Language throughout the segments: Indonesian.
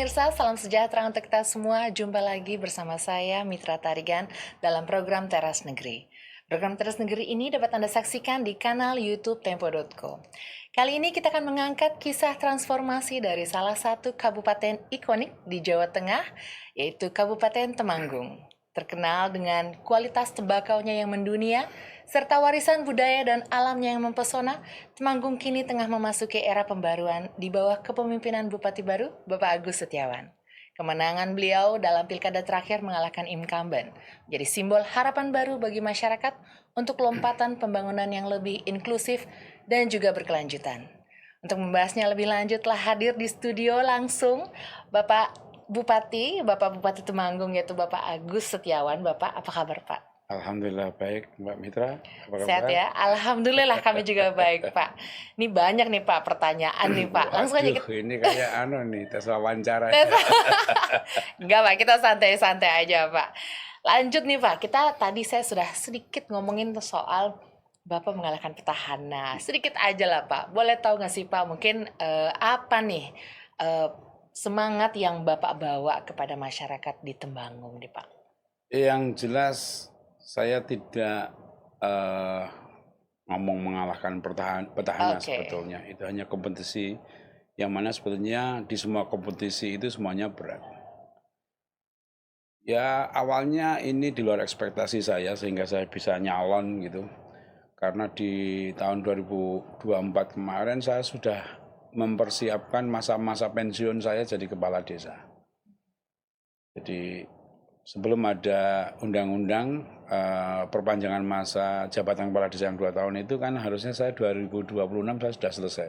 pemirsa, salam sejahtera untuk kita semua. Jumpa lagi bersama saya, Mitra Tarigan, dalam program Teras Negeri. Program Teras Negeri ini dapat Anda saksikan di kanal YouTube Tempo.co. Kali ini kita akan mengangkat kisah transformasi dari salah satu kabupaten ikonik di Jawa Tengah, yaitu Kabupaten Temanggung. Terkenal dengan kualitas tembakaunya yang mendunia, serta warisan budaya dan alamnya yang mempesona, Temanggung kini tengah memasuki era pembaruan di bawah kepemimpinan Bupati baru, Bapak Agus Setiawan. Kemenangan beliau dalam pilkada terakhir mengalahkan incumbent, menjadi simbol harapan baru bagi masyarakat untuk lompatan pembangunan yang lebih inklusif dan juga berkelanjutan. Untuk membahasnya lebih lanjut telah hadir di studio langsung Bapak Bupati Temanggung, yaitu Bapak Agus Setiawan. Bapak, apa kabar Pak? Alhamdulillah baik, Mbak Mitra. Apa kabar? Sehat ya? Alhamdulillah kami juga baik Pak. Ini banyak nih Pak pertanyaan nih Pak. Langsung aja kita... Ini kayak tes wawancara. Enggak Pak, kita santai-santai aja Pak. Lanjut nih Pak, tadi saya sudah sedikit ngomongin soal Bapak mengalahkan petahana. Sedikit aja lah Pak. Boleh tahu nggak sih Pak, mungkin apa nih semangat yang Bapak bawa kepada masyarakat di Temanggung nih Pak? Yang jelas saya tidak ngomong mengalahkan petahana sebetulnya. Itu hanya kompetisi yang mana sebetulnya di semua kompetisi itu semuanya berat. Ya awalnya ini di luar ekspektasi saya sehingga saya bisa nyalon gitu. Karena di tahun 2024 kemarin saya sudah mempersiapkan masa-masa pensiun saya jadi kepala desa. Jadi sebelum ada undang-undang perpanjangan masa jabatan kepala desa yang 2 tahun itu kan harusnya saya 2026 saya sudah selesai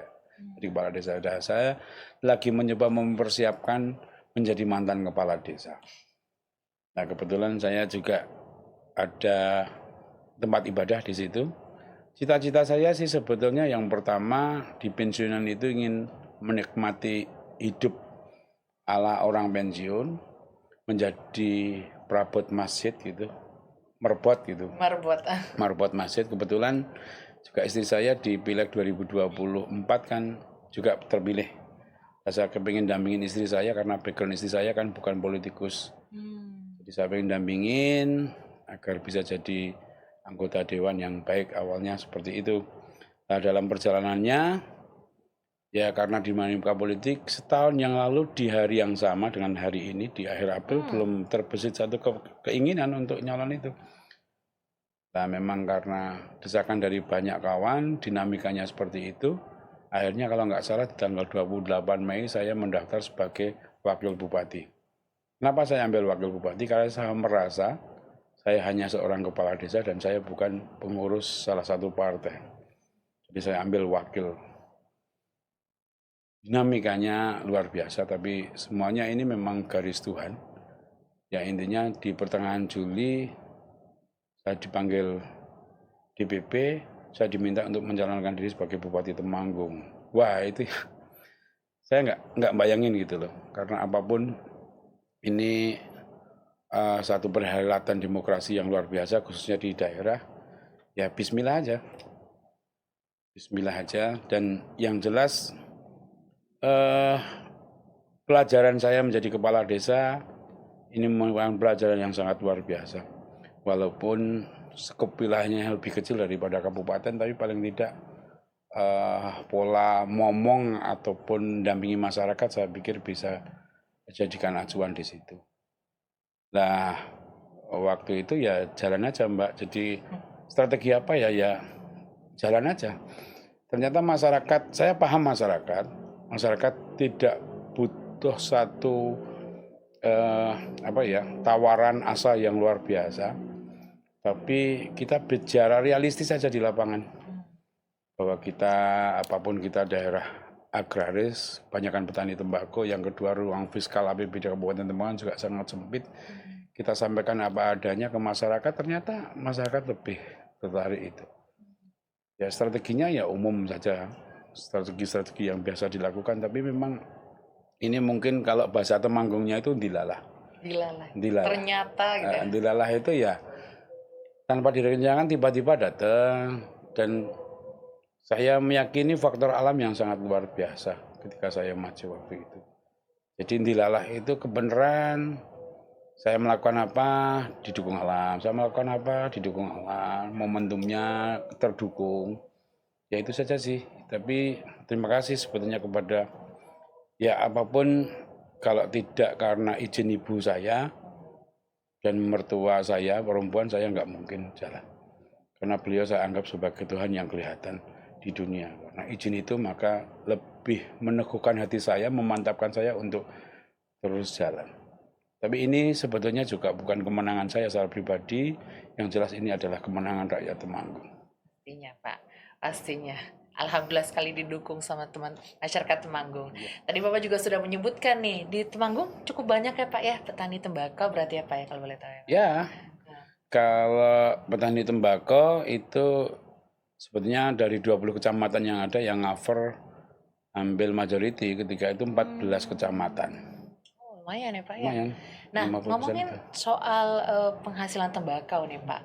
jadi kepala desa. Saya lagi mencoba mempersiapkan menjadi mantan kepala desa. Nah kebetulan saya juga ada tempat ibadah di situ. Cita-cita saya sih sebetulnya yang pertama di pensiunan itu ingin menikmati hidup ala orang pensiun, menjadi perabot masjid gitu, merbot gitu. Merbot masjid. Kebetulan juga istri saya di Pileg 2024 kan juga terpilih. Saya kepingin dampingin istri saya karena background istri saya kan bukan politikus. Jadi saya pengen dampingin agar bisa jadi anggota dewan yang baik, awalnya seperti itu. Nah dalam perjalanannya ya karena dinamika politik setahun yang lalu di hari yang sama dengan hari ini di akhir April belum terbesit satu keinginan untuk nyalon itu. Nah memang karena desakan dari banyak kawan, dinamikanya seperti itu. Akhirnya kalau nggak salah di tanggal 28 Mei saya mendaftar sebagai wakil bupati. Kenapa saya ambil wakil bupati? Karena saya merasa saya hanya seorang kepala desa dan saya bukan pengurus salah satu partai. Jadi saya ambil wakil. Dinamikanya luar biasa, tapi semuanya ini memang garis Tuhan. Ya intinya di pertengahan Juli saya dipanggil DPP, saya diminta untuk mencalonkan diri sebagai Bupati Temanggung. Wah itu saya nggak bayangin gitu loh, karena apapun ini satu perhelatan demokrasi yang luar biasa khususnya di daerah. Ya bismillah aja dan yang jelas pelajaran saya menjadi kepala desa ini merupakan pelajaran yang sangat luar biasa. Walaupun skop wilayahnya lebih kecil daripada kabupaten, tapi paling tidak pola ngomong ataupun dampingi masyarakat saya pikir bisa jadikan acuan di situ. Nah, waktu itu ya jalan aja Mbak. Jadi strategi apa ya jalan aja. Ternyata masyarakat, saya paham masyarakat tidak butuh satu tawaran asa yang luar biasa. Tapi kita bicara realistis saja di lapangan. Bahwa kita apapun kita daerah agraris, banyakkan petani tembakau, yang kedua ruang fiskal APBD Kabupaten Temanggung juga sangat sempit. Kita sampaikan apa adanya ke masyarakat, ternyata masyarakat lebih tertarik itu. Ya strateginya ya umum saja, strategi yang biasa dilakukan, tapi memang ini mungkin kalau bahasa Temanggungnya itu dilalah. Ternyata gitu. Dilalah itu ya tanpa direncanakan tiba-tiba datang, dan saya meyakini faktor alam yang sangat luar biasa ketika saya maju waktu itu. Jadi dilalah itu kebenaran, saya melakukan apa didukung alam, saya melakukan apa didukung alam, momentumnya terdukung. Ya itu saja sih. Tapi terima kasih sebetulnya kepada ya apapun, kalau tidak karena izin ibu saya dan mertua saya perempuan, saya nggak mungkin jalan. Karena beliau saya anggap sebagai Tuhan yang kelihatan di dunia. Karena izin itu maka lebih meneguhkan hati saya, memantapkan saya untuk terus jalan. Tapi ini sebetulnya juga bukan kemenangan saya secara pribadi, yang jelas ini adalah kemenangan rakyat Temanggung. Pastinya Pak, pastinya. Alhamdulillah sekali didukung sama teman masyarakat Temanggung. Tadi Bapak juga sudah menyebutkan nih, di Temanggung cukup banyak ya Pak ya petani tembakau berarti ya Pak ya kalau boleh tahu ya. Ya, kalau petani tembakau itu sebetulnya dari 20 kecamatan yang ada yang cover ambil majority ketika itu 14 kecamatan. Oh, lumayan ya Pak ya. Lumayan. Nah, 50% ngomongin itu. soal penghasilan tembakau nih Pak,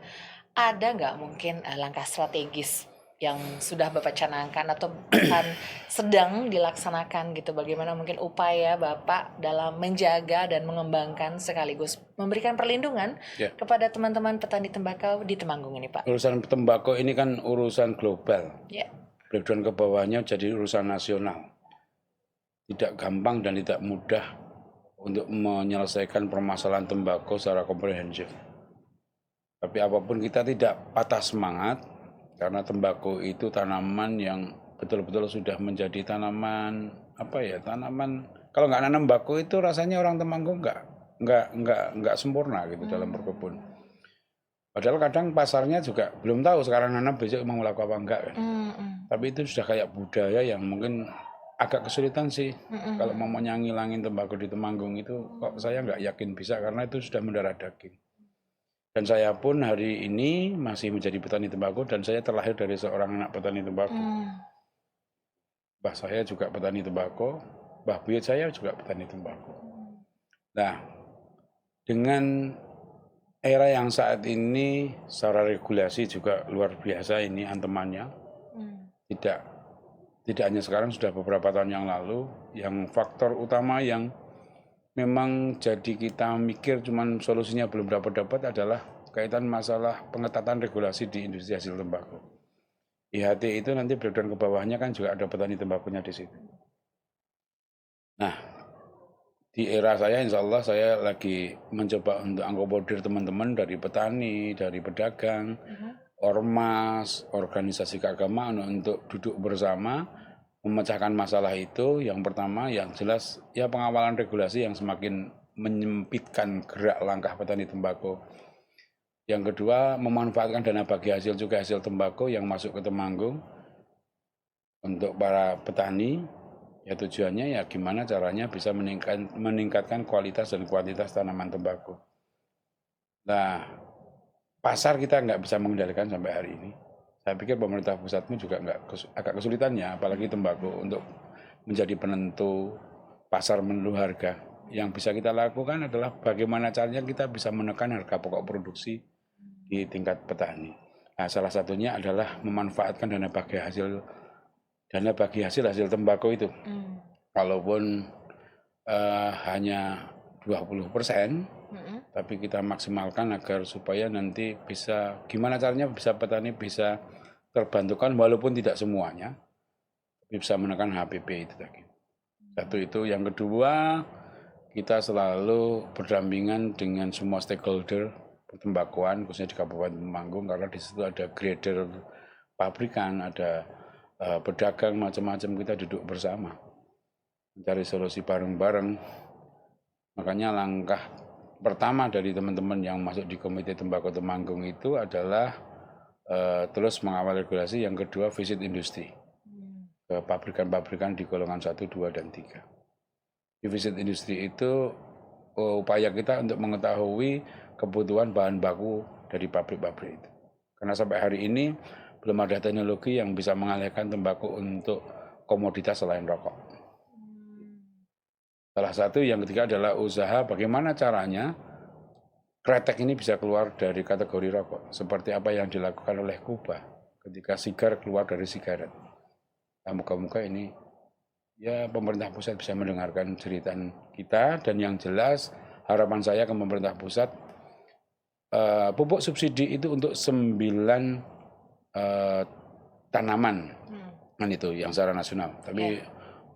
ada nggak mungkin langkah strategis yang sudah Bapak canangkan atau bahkan sedang dilaksanakan gitu? Bagaimana mungkin upaya Bapak dalam menjaga dan mengembangkan sekaligus memberikan perlindungan Ya. kepada teman-teman petani tembakau di Temanggung ini Pak? Urusan tembakau ini kan urusan global. Ya. Breakdown ke bawahnya jadi urusan nasional. Tidak gampang dan tidak mudah untuk menyelesaikan permasalahan tembakau secara komprehensif. Tapi apapun kita tidak patah semangat, karena tembakau itu tanaman yang betul-betul sudah menjadi tanaman tanaman, kalau nggak nanam tembakau itu rasanya orang Temanggung nggak sempurna gitu dalam berkebun. Padahal kadang pasarnya juga belum tahu sekarang nanam besok mau laku apa enggak kan. Tapi itu sudah kayak budaya yang mungkin agak kesulitan sih. Kalau mau ngilangin tembakau di Temanggung itu kok saya nggak yakin bisa, karena itu sudah mendarah daging. Dan saya pun hari ini masih menjadi petani tembakau, dan saya terlahir dari seorang anak petani tembakau. Mbah saya juga petani tembakau, mbah buyut saya juga petani tembakau. Nah, dengan era yang saat ini secara regulasi juga luar biasa ini antemannya. Tidak hanya sekarang, sudah beberapa tahun yang lalu, yang faktor utama yang memang jadi kita mikir cuman solusinya belum dapat adalah kaitan masalah pengetatan regulasi di industri hasil tembakau. IHT itu nanti breakdown ke bawahnya kan juga ada petani tembakunya di situ. Nah, di era saya insya Allah saya lagi mencoba untuk akomodir teman-teman dari petani, dari pedagang, ormas, organisasi keagamaan untuk duduk bersama memecahkan masalah itu. Yang pertama yang jelas ya pengawalan regulasi yang semakin menyempitkan gerak langkah petani tembakau. Yang kedua memanfaatkan dana bagi hasil juga hasil tembakau yang masuk ke Temanggung untuk para petani. Ya tujuannya ya gimana caranya bisa meningkatkan kualitas dan kuantitas tanaman tembakau. Nah, pasar kita nggak bisa mengendalikan sampai hari ini. Saya pikir pemerintah pusat pun juga agak kesulitannya, apalagi tembakau, untuk menjadi penentu pasar menentu harga. Yang bisa kita lakukan adalah bagaimana caranya kita bisa menekan harga pokok produksi di tingkat petani. Nah, salah satunya adalah memanfaatkan dana bagi hasil tembakau itu. Kalaupun hanya 20%, tapi kita maksimalkan agar supaya nanti bisa, gimana caranya bisa petani bisa terbantukan walaupun tidak semuanya, tapi bisa menekan HPP itu tadi. Satu itu. Yang kedua, kita selalu berdampingan dengan semua stakeholder pertembakauan khususnya di Kabupaten Temanggung, karena di situ ada grader pabrikan, ada pedagang, macam-macam. Kita duduk bersama mencari solusi bareng-bareng. Makanya langkah pertama dari teman-teman yang masuk di Komite Tembakau Temanggung itu adalah terus mengawal regulasi. Yang kedua visit industri ke pabrikan-pabrikan di golongan 1, 2, dan 3. Di visit industri itu upaya kita untuk mengetahui kebutuhan bahan baku dari pabrik-pabrik itu. Karena sampai hari ini belum ada teknologi yang bisa mengalihkan tembakau untuk komoditas selain rokok. Salah satu yang ketiga adalah usaha bagaimana caranya kretek ini bisa keluar dari kategori rokok, seperti apa yang dilakukan oleh Kuba ketika sigar keluar dari sigaret. Nah, moga-moga ini ya pemerintah pusat bisa mendengarkan cerita kita, dan yang jelas harapan saya ke pemerintah pusat, pupuk subsidi itu untuk 9 tanaman, kan itu yang secara nasional. Tapi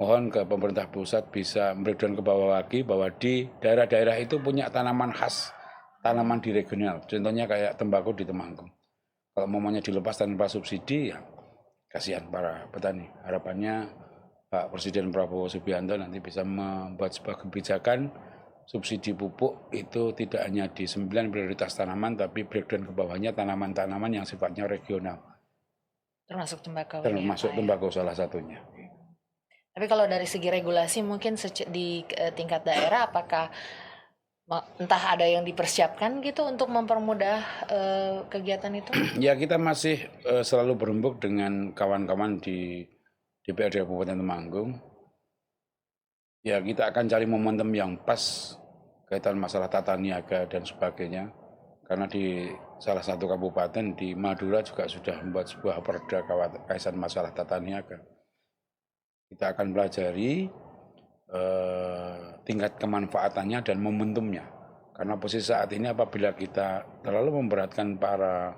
mohon ke pemerintah pusat bisa breakdown ke bawah lagi bahwa di daerah-daerah itu punya tanaman khas, tanaman di regional. Contohnya kayak tembakau di Temanggung. Kalau mamanya dilepas tanpa subsidi, ya kasihan para petani. Harapannya Pak Presiden Prabowo Subianto nanti bisa membuat sebuah kebijakan subsidi pupuk itu tidak hanya di 9 prioritas tanaman, tapi breakdown ke bawahnya tanaman-tanaman yang sifatnya regional. Termasuk tembakau. Termasuk tembakau salah satunya. Tapi kalau dari segi regulasi mungkin di tingkat daerah apakah entah ada yang dipersiapkan gitu untuk mempermudah kegiatan itu? Ya, kita masih selalu berembuk dengan kawan-kawan di DPRD Kabupaten Temanggung. Ya, kita akan cari momentum yang pas kaitan masalah tata niaga dan sebagainya. Karena di salah satu kabupaten di Madura juga sudah membuat sebuah perda kaitan masalah tata niaga. Kita akan pelajari tingkat kemanfaatannya dan momentumnya. Karena posisi saat ini apabila kita terlalu memberatkan para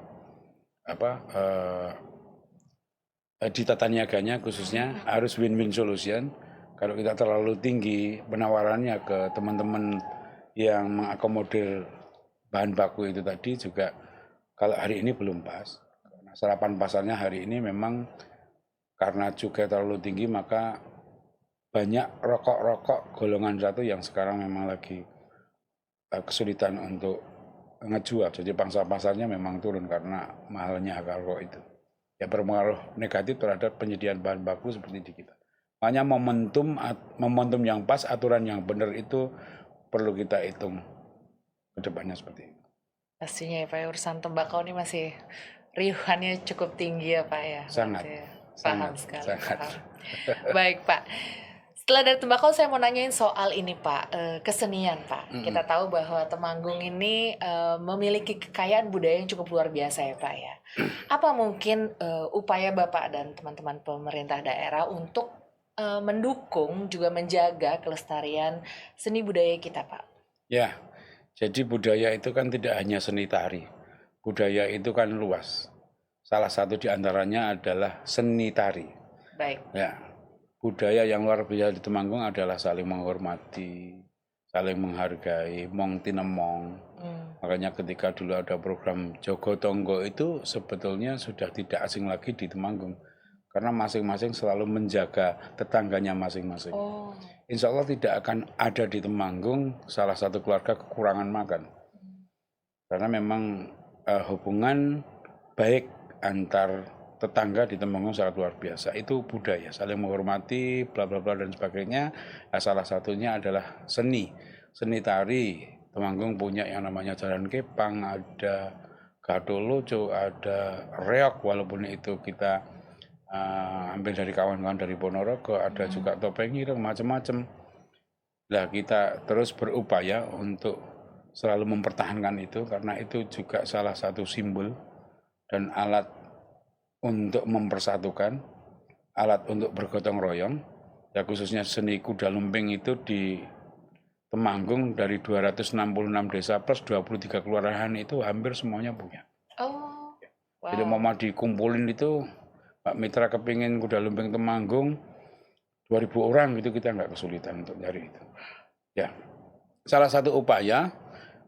di tata niaganya khususnya harus win-win solution. Kalau kita terlalu tinggi penawarannya ke teman-teman yang mengakomodir bahan baku itu tadi juga, kalau hari ini belum pas. Karena serapan pasarnya hari ini memang karena juga terlalu tinggi, maka banyak rokok-rokok golongan 1 yang sekarang memang lagi kesulitan untuk ngejual. Jadi pangsa pasarnya memang turun karena mahalnya harga rokok itu. Ya berpengaruh negatif terhadap penyediaan bahan baku seperti di kita. Hanya momentum yang pas, aturan yang benar itu perlu kita hitung ke depannya seperti itu. Pastinya ya Pak, urusan tembakau ini masih riuhannya cukup tinggi ya Pak ya. Sangat. Paham sekali. Sangat. Baik Pak. Setelah dari tembakau saya mau nanyain soal ini Pak, kesenian Pak. Kita tahu bahwa Temanggung ini memiliki kekayaan budaya yang cukup luar biasa ya Pak ya. Apa mungkin upaya Bapak dan teman-teman pemerintah daerah untuk mendukung juga menjaga kelestarian seni budaya kita Pak? Ya, jadi budaya itu kan tidak hanya seni tari. Budaya itu kan luas. Salah satu di antaranya adalah seni tari. Baik. Ya, budaya yang luar biasa di Temanggung adalah saling menghormati, saling menghargai, mong tinemong. Makanya ketika dulu ada program Jogo Tonggo itu sebetulnya sudah tidak asing lagi di Temanggung. Karena masing-masing selalu menjaga tetangganya masing-masing. Insya Allah tidak akan ada di Temanggung salah satu keluarga kekurangan makan. Karena memang hubungan baik antar tetangga di Temanggung sangat luar biasa. Itu budaya, saling menghormati, bla bla bla dan sebagainya. Nah, salah satunya adalah seni tari. Temanggung punya yang namanya Jalan Kepang, ada Gadoloco, ada Reok, walaupun itu kita ambil dari kawan-kawan dari Ponorogo, ada juga topeng ireng, macam-macam. Nah, kita terus berupaya untuk selalu mempertahankan itu karena itu juga salah satu simbol dan alat untuk mempersatukan, alat untuk bergotong royong. Ya, khususnya seni kuda lumping itu di Temanggung dari 266 desa plus 23 kelurahan itu hampir semuanya punya. Jadi mau dikumpulin itu, Pak Mitra kepingin kuda lumping Temanggung 2000 orang gitu, kita nggak kesulitan untuk nyari itu. Ya, salah satu upaya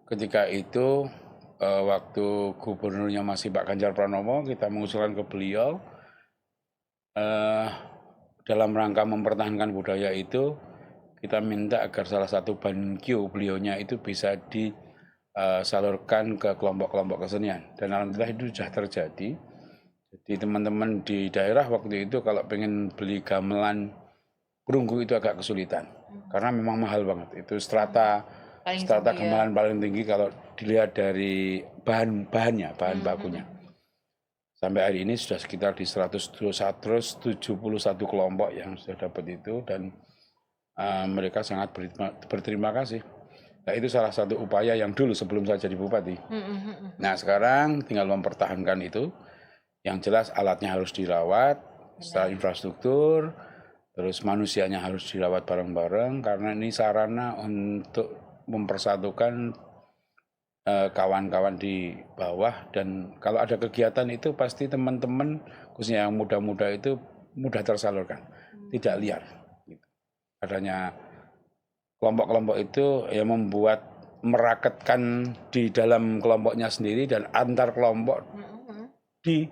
ketika itu waktu gubernurnya masih Pak Ganjar Pranowo, kita mengusulkan ke beliau dalam rangka mempertahankan budaya itu, kita minta agar salah satu bankio beliaunya itu bisa disalurkan ke kelompok-kelompok kesenian. Dan alhamdulillah itu sudah terjadi. Jadi teman-teman di daerah waktu itu kalau pengen beli gamelan perunggu itu agak kesulitan. Karena memang mahal banget. Itu strata gamelan paling tinggi kalau dilihat dari bahan bakunya. Sampai hari ini sudah sekitar di 171 kelompok yang sudah dapat itu, dan mereka sangat berterima kasih. Nah, itu salah satu upaya yang dulu sebelum saya jadi bupati. Nah, sekarang tinggal mempertahankan itu. Yang jelas alatnya harus dirawat, secara infrastruktur, terus manusianya harus dirawat bareng-bareng karena ini sarana untuk mempersatukan kawan-kawan di bawah, dan kalau ada kegiatan itu pasti teman-teman khususnya yang muda-muda itu mudah tersalurkan, tidak liar. Adanya kelompok-kelompok itu yang membuat meraketkan di dalam kelompoknya sendiri dan antar kelompok di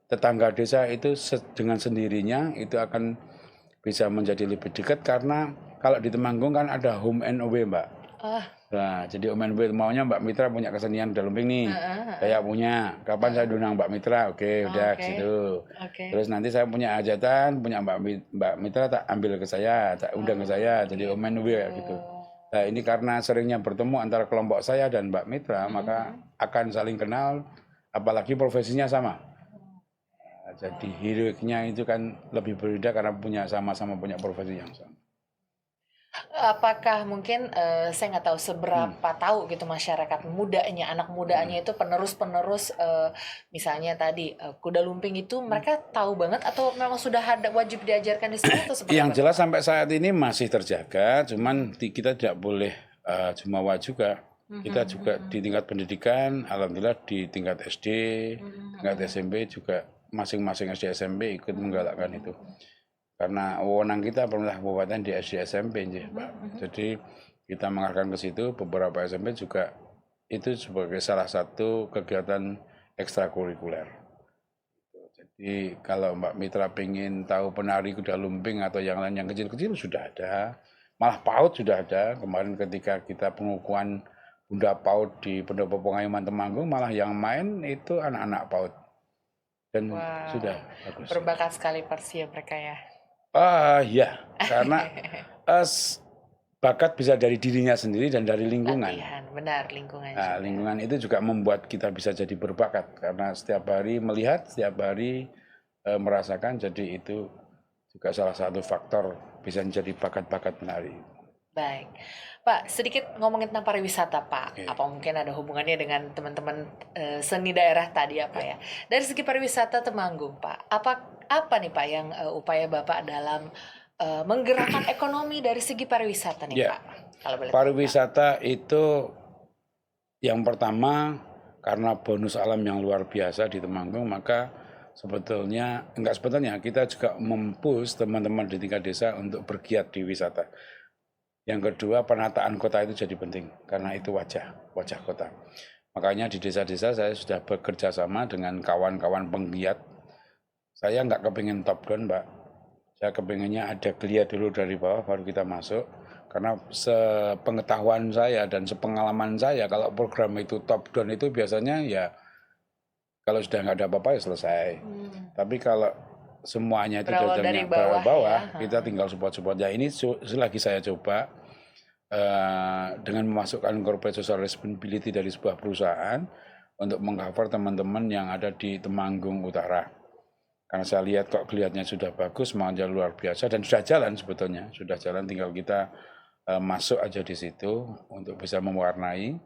tetangga desa itu dengan sendirinya itu akan bisa menjadi lebih dekat, karena kalau di Temanggung kan ada home and away, Mbak. Nah, jadi home and away maunya Mbak Mitra punya kesenian kuda lumping nih, saya punya. Kapan saya diundang Mbak Mitra? Oke, udah ke situ. Terus nanti saya punya hajatan, punya Mbak Mitra tak ambil ke saya, tak undang ke saya. Jadi home and away gitu. Nah, ini karena seringnya bertemu antara kelompok saya dan Mbak Mitra, maka akan saling kenal, apalagi profesinya sama. Jadi heroiknya itu kan lebih berbeda karena sama-sama punya profesi yang sama. Apakah mungkin saya nggak tahu seberapa tahu gitu masyarakat mudanya, anak mudanya itu penerus-penerus misalnya tadi kuda lumping itu mereka tahu banget atau memang sudah ada wajib diajarkan di sini atau seperti Yang apa? jelas sampai saat ini masih terjaga, cuman kita tidak boleh jumawa juga. Kita juga di tingkat pendidikan, alhamdulillah di tingkat SD, tingkat SMP juga masing-masing SD SMP ikut menggalakkan itu. Karena wewenang kita pemerintah kabupaten di SD SMP, Pak. Jadi kita mengarahkan ke situ, beberapa SMP juga itu sebagai salah satu kegiatan ekstrakurikuler. Jadi kalau Mbak Mitra pengen tahu penari kuda lumping atau yang lain yang kecil-kecil sudah ada, malah PAUD sudah ada. Kemarin ketika kita pengukuhan Bunda PAUD di Pendopo Pengayuman Temanggung, malah yang main itu anak-anak PAUD. Dan sudah bagus. Berbakat sekali Persia mereka ya. Ya, karena bakat bisa dari dirinya sendiri dan dari lingkungan. Latihan, benar, lingkungan. Nah, lingkungan itu juga membuat kita bisa jadi berbakat karena setiap hari melihat, setiap hari merasakan, jadi itu juga salah satu faktor bisa menjadi bakat-bakat menari. Baik, Pak, sedikit ngomongin tentang pariwisata, Pak. Apa mungkin ada hubungannya dengan teman-teman seni daerah tadi apa ya? Dari segi pariwisata Temanggung, Pak, apa nih Pak yang upaya Bapak dalam menggerakkan ekonomi dari segi pariwisata nih Pak? Kalau boleh pariwisata itu yang pertama karena bonus alam yang luar biasa di Temanggung, maka sebetulnya kita juga mempush teman-teman di tingkat desa untuk bergiat di wisata. Yang kedua, penataan kota itu jadi penting karena itu wajah kota. Makanya di desa-desa saya sudah bekerja sama dengan kawan-kawan penggiat. Saya nggak kepingin top down, Mbak. Saya kepinginnya ada geliat dulu dari bawah baru kita masuk. Karena sepengetahuan saya dan sepengalaman saya, kalau program itu top down itu biasanya ya kalau sudah nggak ada apa-apa ya selesai. Tapi kalau semuanya itu dari bawah, kita tinggal support. Ya ini lagi saya coba dengan memasukkan corporate social responsibility dari sebuah perusahaan untuk mengcover teman-teman yang ada di Temanggung Utara. Karena saya lihat kok kelihatannya sudah bagus, semangatnya luar biasa dan sudah jalan sebetulnya, sudah jalan, tinggal kita masuk aja di situ untuk bisa mewarnai.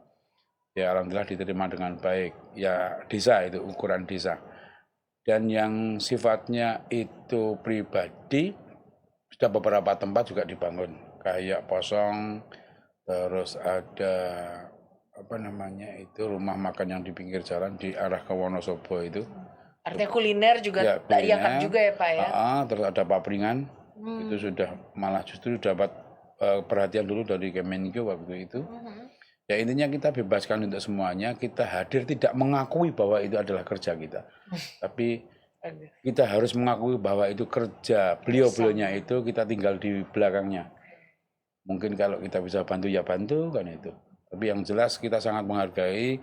Ya alhamdulillah diterima dengan baik. Ya desa itu ukuran desa. Dan yang sifatnya itu pribadi, sudah beberapa tempat juga dibangun. Kayak Posong, terus ada rumah makan yang di pinggir jalan di arah ke Wonosobo itu. Artinya kuliner juga tak diangkat juga ya Pak ya? Terus ada papringan, itu sudah malah justru dapat perhatian dulu dari Kemenkeu waktu itu. Ya intinya kita bebaskan untuk semuanya, kita hadir tidak mengakui bahwa itu adalah kerja kita. Tapi kita harus mengakui bahwa itu kerja beliau-beliaunya itu, kita tinggal di belakangnya. Mungkin kalau kita bisa bantu ya bantu kan itu. Tapi yang jelas kita sangat menghargai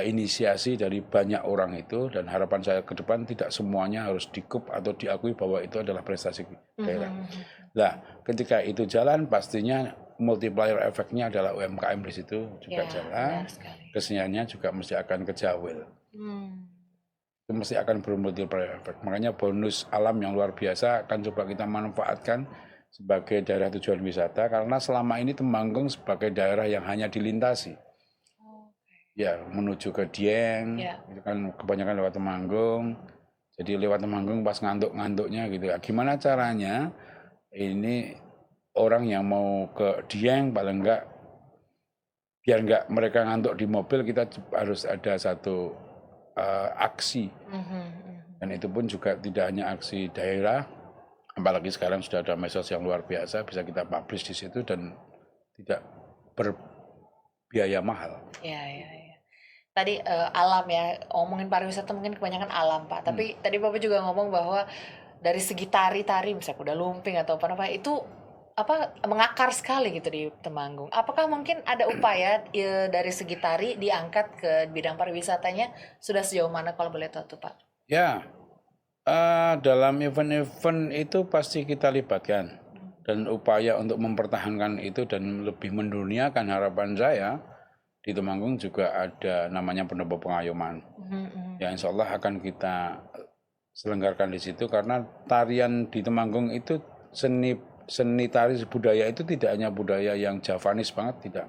inisiasi dari banyak orang itu, dan harapan saya ke depan tidak semuanya harus dikup atau diakui bahwa itu adalah prestasi daerah. Nah, ketika itu jalan pastinya multiplier efeknya adalah UMKM di situ juga jalan, keseniannya juga mesti akan kejawil. Itu mesti akan bermultiplier efek. Makanya bonus alam yang luar biasa akan coba kita manfaatkan sebagai daerah tujuan wisata, karena selama ini Temanggung sebagai daerah yang hanya dilintasi. Ya, menuju ke Dieng, itu kan kebanyakan lewat Temanggung. Jadi lewat Temanggung pas ngantuk-ngantuknya gitu. Gimana caranya ini orang yang mau ke Dieng paling enggak, biar enggak mereka ngantuk di mobil, kita harus ada satu aksi. Dan itu pun juga tidak hanya aksi daerah, apalagi sekarang sudah ada medsos yang luar biasa, bisa kita publish di situ dan tidak berbiaya mahal. Ya. Tadi alam ya, ngomongin pariwisata mungkin kebanyakan alam Pak. Tapi tadi Bapak juga ngomong bahwa dari segi tari-tari, misalnya kuda lumping atau apa itu mengakar sekali gitu di Temanggung. Apakah mungkin ada upaya dari segi tari diangkat ke bidang pariwisatanya? Sudah sejauh mana kalau boleh tahu tuh Pak? Ya, dalam event-event itu pasti kita libatkan. Dan upaya untuk mempertahankan itu dan lebih menduniakan, harapan saya di Temanggung juga ada namanya pendopo pengayoman. Ya insya Allah akan kita selenggarakan di situ, karena tarian di Temanggung itu seni tari budaya itu tidak hanya budaya yang Javanis banget, tidak.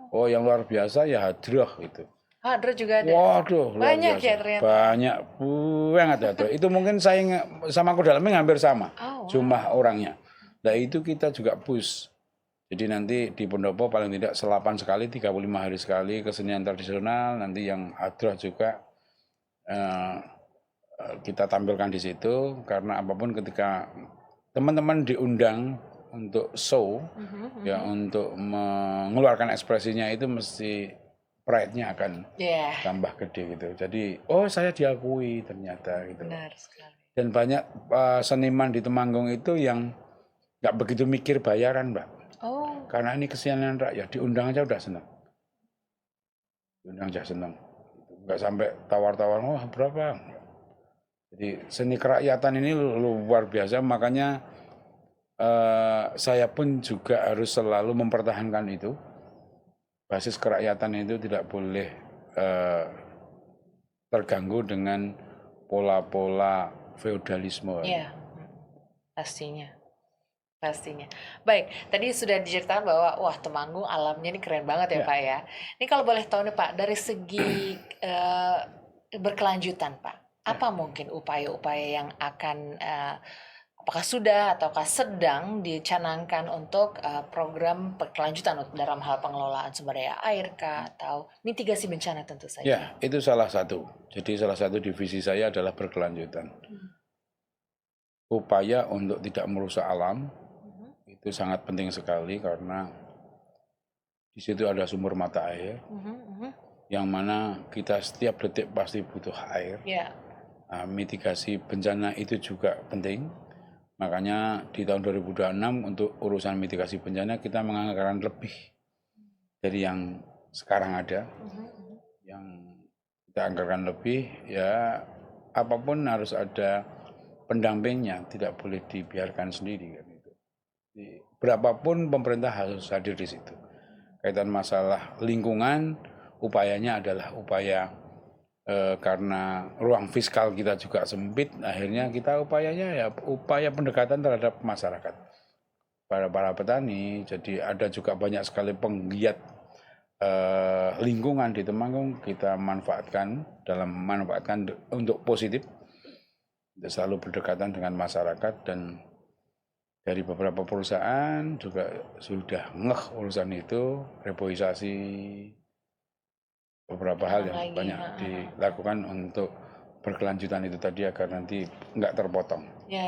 Oh yang luar biasa ya hadroh itu. Hadroh juga ada. Waduh, banyak ya ternyata. Banyak banget hadroh. Itu mungkin saya sama kuda lumping hampir sama jumlah orangnya. Nah itu kita juga push. Jadi nanti di pendopo paling tidak selapan sekali, 35 hari sekali kesenian tradisional. Nanti yang hadroh juga kita tampilkan di situ, karena apapun ketika teman-teman diundang untuk show, ya untuk mengeluarkan ekspresinya itu mesti pride-nya akan tambah gede gitu. Jadi, oh saya diakui ternyata gitu. Benar sekali. Dan banyak seniman di Temanggung itu yang nggak begitu mikir bayaran, Mbak. Karena ini kesenian rakyat, diundang aja udah senang. Diundang aja senang. Nggak sampai tawar-tawar, oh berapa? Jadi seni kerakyatan ini luar biasa, makanya saya pun juga harus selalu mempertahankan itu. Basis kerakyatan itu tidak boleh terganggu dengan pola-pola feodalisme. Iya, pastinya. Baik, tadi sudah diceritakan bahwa wah Temanggung alamnya ini keren banget ya Pak ya. Ini kalau boleh tahu nih Pak, dari segi berkelanjutan Pak, apa mungkin upaya-upaya yang akan apakah sudah ataukah sedang dicanangkan untuk program berkelanjutan dalam hal pengelolaan sumber daya air atau mitigasi bencana tentu saja? Ya, itu salah satu. Jadi salah satu divisi saya adalah berkelanjutan. Upaya untuk tidak merusak alam itu sangat penting sekali, karena di situ ada sumber mata air yang mana kita setiap detik pasti butuh air. Mitigasi bencana itu juga penting. Makanya di tahun 2026 untuk urusan mitigasi bencana kita menganggarkan lebih dari yang sekarang ada. Yang kita anggarkan lebih, ya apapun harus ada pendampingnya, tidak boleh dibiarkan sendiri kan itu. Berapapun pemerintah harus hadir di situ. Kaitan masalah lingkungan, upayanya adalah upaya karena ruang fiskal kita juga sempit, akhirnya kita upayanya ya upaya pendekatan terhadap masyarakat, para petani. Jadi ada juga banyak sekali penggiat lingkungan di Temanggung, kita manfaatkan untuk positif, untuk selalu berdekatan dengan masyarakat. Dan dari beberapa perusahaan juga sudah ngeh urusan itu, reboisasi, beberapa hal yang banyak dilakukan untuk berkelanjutan itu tadi, agar nanti nggak terpotong. Ya.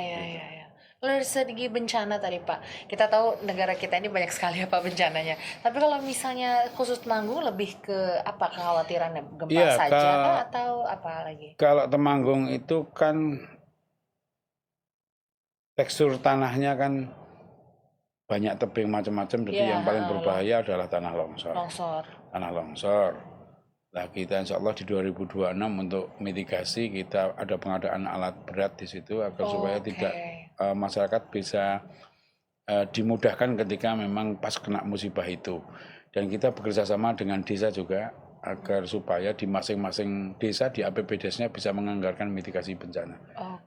Kalau dari segi bencana tadi Pak, kita tahu negara kita ini banyak sekali Pak bencananya. Tapi kalau misalnya khusus Temanggung lebih ke apa kekhawatirannya, gempa saja atau apa lagi? Kalau Temanggung itu kan tekstur tanahnya kan banyak tebing macam-macam, jadi yang paling berbahaya adalah tanah longsor. Tanah longsor. Nah kita insya Allah di 2026 untuk mitigasi kita ada pengadaan alat berat di situ, agar supaya tidak masyarakat bisa dimudahkan ketika memang pas kena musibah itu. Dan kita bekerja sama dengan desa juga, agar supaya di masing-masing desa di APBDes-nya bisa menganggarkan mitigasi bencana.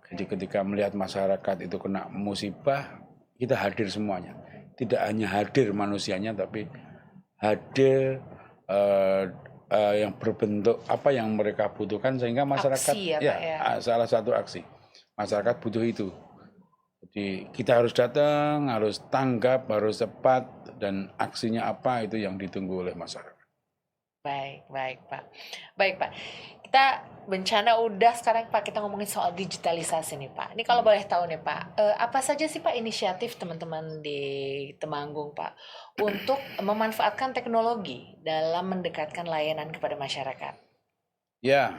Jadi ketika melihat masyarakat itu kena musibah, kita hadir semuanya. Tidak hanya hadir manusianya, tapi hadir yang berbentuk apa yang mereka butuhkan, sehingga masyarakat aksi, salah satu aksi masyarakat butuh itu. Jadi kita harus datang, harus tanggap, harus cepat, dan aksinya apa itu yang ditunggu oleh masyarakat. Baik, baik Pak. Baik Pak, kita bencana udah, sekarang Pak kita ngomongin soal digitalisasi nih Pak. Ini kalau boleh tahu nih Pak, apa saja sih Pak inisiatif teman-teman di Temanggung Pak untuk memanfaatkan teknologi dalam mendekatkan layanan kepada masyarakat? Ya,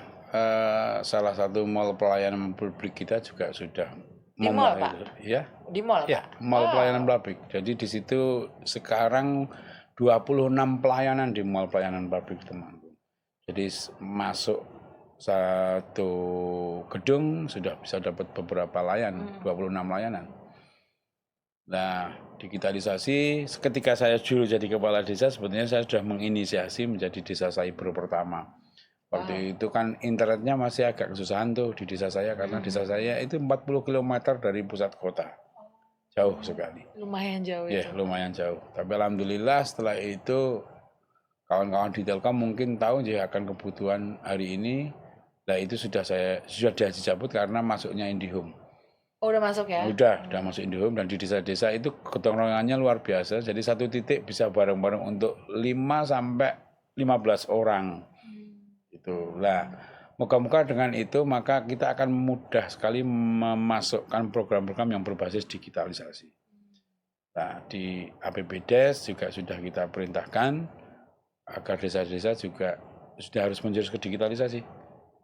salah satu mall pelayanan publik kita juga sudah Di mall Pak? ya, Di mall ya, Pak? mall Wow. pelayanan publik. Jadi di situ sekarang 26 pelayanan di mall pelayanan publik Temanggung. Jadi masuk satu gedung sudah bisa dapat beberapa layanan, 26 layanan. Nah, digitalisasi, ketika saya dulu jadi kepala desa, sebetulnya saya sudah menginisiasi menjadi desa cyber pertama. Waktu itu kan internetnya masih agak kesusahan tuh di desa saya, karena desa saya itu 40 km dari pusat kota. Jauh sekali. Lumayan jauh Ya, itu. lumayan jauh. Tapi alhamdulillah setelah itu kawan-kawan di Telkom mungkin tahu ya akan kebutuhan hari ini. Nah, itu sudah dicabut karena masuknya IndiHome. Oh, udah masuk ya? Udah masuk IndiHome, dan di desa-desa itu gotong royongannya luar biasa. Jadi satu titik bisa bareng-bareng untuk 5 sampai 15 orang. Itu. Lah, moga-moga dengan itu maka kita akan mudah sekali memasukkan program-program yang berbasis digitalisasi. Nah, di APBDes juga sudah kita perintahkan agar desa-desa juga sudah harus menjurus ke digitalisasi.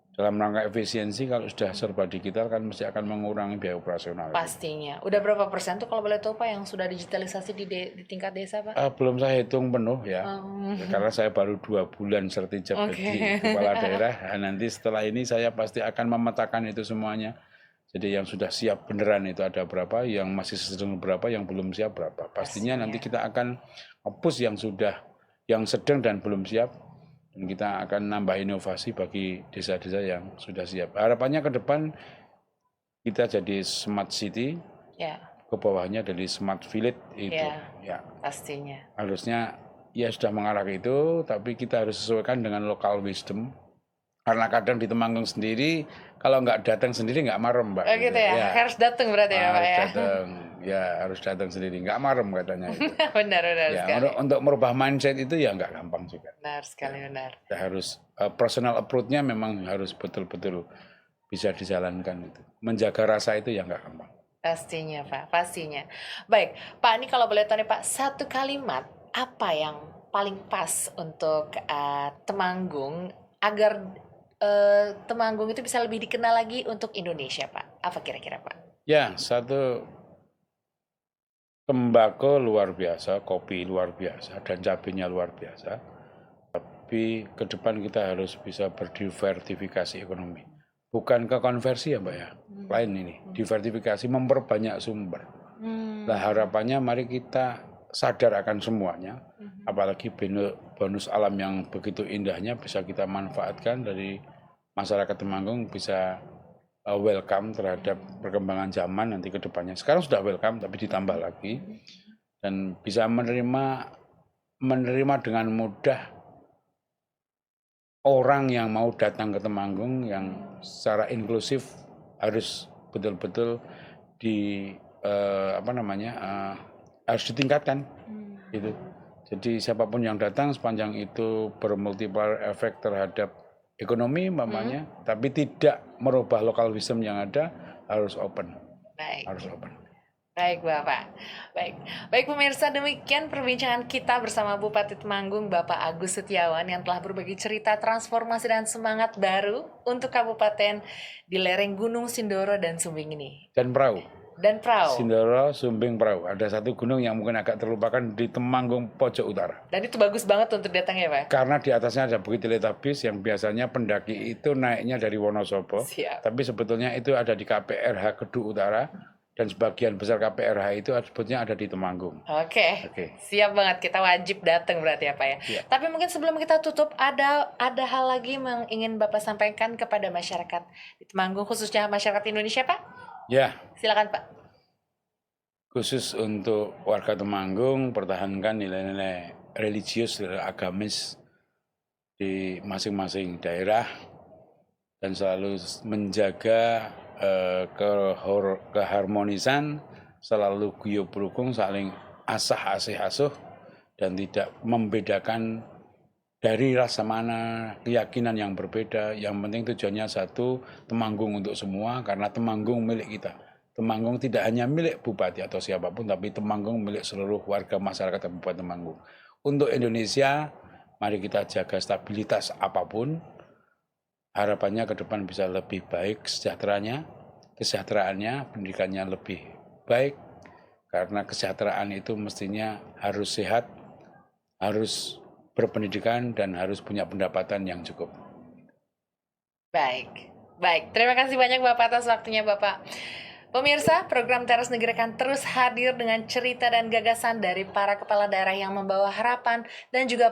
Dalam rangka efisiensi, kalau sudah serba digital kan mesti akan mengurangi biaya operasional. Pastinya. Udah berapa persen tuh kalau boleh tahu Pak yang sudah digitalisasi di tingkat desa Pak? Belum saya hitung penuh ya, karena saya baru 2 bulan sertijab jadi kepala daerah. Nah, nanti setelah ini saya pasti akan memetakan itu semuanya. Jadi yang sudah siap beneran itu ada berapa, yang masih sedang berapa, yang belum siap berapa. Pastinya nanti kita akan push yang sedang dan belum siap. Dan kita akan nambah inovasi bagi desa-desa yang sudah siap. Harapannya ke depan kita jadi smart city, Ya, ke bawahnya dari smart village itu. Ya, pastinya. harusnya ya sudah mengarah ke itu, tapi kita harus sesuaikan dengan local wisdom. Karena kadang di Temanggung sendiri, kalau nggak datang sendiri nggak marem, Mbak. Oh gitu ya, harus datang berarti ya Pak Harus ya? datang, ya harus datang sendiri, nggak marem katanya itu. Benar Ya, sekali. untuk merubah mindset itu ya nggak gampang juga. Benar sekali, benar. Kita harus personal approach-nya memang harus betul-betul bisa dijalankan itu. Menjaga rasa itu ya nggak gampang. Pastinya Pak, pastinya. Baik, Pak, ini kalau boleh tahu nih Pak, satu kalimat apa yang paling pas untuk Temanggung agar Temanggung itu bisa lebih dikenal lagi untuk Indonesia Pak? Apa kira-kira Pak? Ya, satu, tembakau luar biasa, kopi luar biasa, dan cabenya luar biasa. Tapi ke depan kita harus bisa berdiversifikasi ekonomi. Bukan ke konversi ya Mbak ya, lain ini. Diversifikasi, memperbanyak sumber. Nah, harapannya mari kita sadar akan semuanya. Apalagi bonus alam yang begitu indahnya bisa kita manfaatkan dari masyarakat Temanggung, bisa welcome terhadap perkembangan zaman nanti ke depannya. Sekarang sudah welcome tapi ditambah lagi, dan bisa menerima dengan mudah orang yang mau datang ke Temanggung, yang secara inklusif harus betul-betul harus ditingkatkan gitu. Jadi siapapun yang datang sepanjang itu bermultiplier efek terhadap ekonomi mamanya, tapi tidak merubah lokal wisdom yang ada, harus open. Baik. Harus open. Baik Bapak. Baik pemirsa, demikian perbincangan kita bersama Bupati Temanggung Bapak Agus Setiawan yang telah berbagi cerita transformasi dan semangat baru untuk kabupaten di lereng Gunung Sindoro dan Sumbing ini. Dan perahu. Sindoro, Sumbing, Perahu. Ada satu gunung yang mungkin agak terlupakan di Temanggung pojok utara. Dan itu bagus banget untuk datang ya Pak? Karena di atasnya ada Bukit Teletabis yang biasanya pendaki itu naiknya dari Wonosobo. Siap. Tapi sebetulnya itu ada di KPRH Kedu Utara. Dan sebagian besar KPRH itu sebetulnya ada di Temanggung. Oke. Siap banget, kita wajib datang berarti ya Pak ya. Siap. Tapi mungkin sebelum kita tutup, ada hal lagi yang ingin Bapak sampaikan kepada masyarakat di Temanggung, khususnya masyarakat Indonesia Pak? Ya. Silakan Pak. Khusus untuk warga Temanggung, pertahankan nilai-nilai religius, nilai agamis di masing-masing daerah, dan selalu menjaga keharmonisan, selalu guyub rukun, saling asah asih asuh, dan tidak membedakan dari rasa mana, keyakinan yang berbeda. Yang penting tujuannya satu, Temanggung untuk semua, karena Temanggung milik kita. Temanggung tidak hanya milik bupati atau siapapun, tapi Temanggung milik seluruh warga masyarakat Kabupaten Temanggung. Untuk Indonesia, mari kita jaga stabilitas apapun. Harapannya ke depan bisa lebih baik kesejahteraannya, pendidikannya lebih baik, karena kesejahteraan itu mestinya harus sehat, harus berpendidikan, dan harus punya pendapatan yang cukup. Baik. Terima kasih banyak Bapak atas waktunya Bapak. Pemirsa, program Teras Negeri akan terus hadir dengan cerita dan gagasan dari para kepala daerah yang membawa harapan dan juga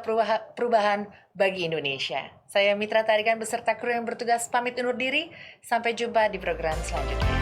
perubahan bagi Indonesia. Saya Mitra Tarigan beserta kru yang bertugas pamit undur diri. Sampai jumpa di program selanjutnya.